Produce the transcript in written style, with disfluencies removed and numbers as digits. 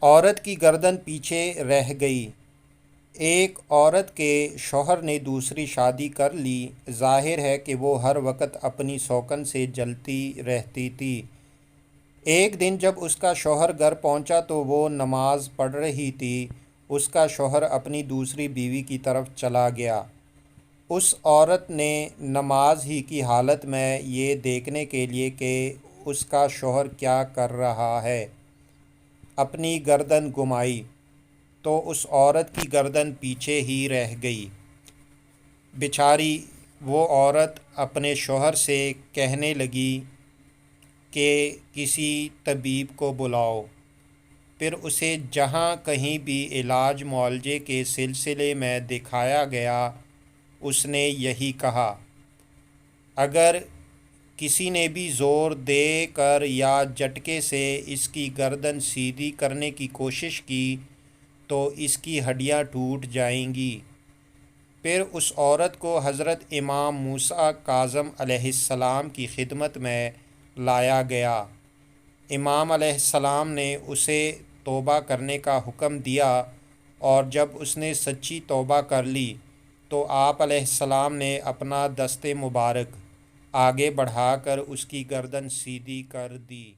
عورت کی گردن پیچھے رہ گئی۔ ایک عورت کے شوہر نے دوسری شادی کر لی۔ ظاہر ہے کہ وہ ہر وقت اپنی شوکن سے جلتی رہتی تھی۔ ایک دن جب اس کا شوہر گھر پہنچا تو وہ نماز پڑھ رہی تھی۔ اس کا شوہر اپنی دوسری بیوی کی طرف چلا گیا۔ اس عورت نے نماز ہی کی حالت میں یہ دیکھنے کے لیے کہ اس کا شوہر کیا کر رہا ہے، اپنی گردن گھمائی تو اس عورت کی گردن پیچھے ہی رہ گئی۔ بیچاری وہ عورت اپنے شوہر سے کہنے لگی کہ کسی طبیب کو بلاؤ۔ پھر اسے جہاں کہیں بھی علاج معالجے کے سلسلے میں دکھایا گیا، اس نے یہی کہا، اگر کسی نے بھی زور دے کر یا جھٹکے سے اس کی گردن سیدھی کرنے کی کوشش کی تو اس کی ہڈیاں ٹوٹ جائیں گی۔ پھر اس عورت کو حضرت امام موسیٰ کاظم علیہ السلام کی خدمت میں لایا گیا۔ امام علیہ السلام نے اسے توبہ کرنے کا حکم دیا، اور جب اس نے سچی توبہ کر لی تو آپ علیہ السلام نے اپنا دست مبارک آگے بڑھا کر اس کی گردن سیدھی کر دی۔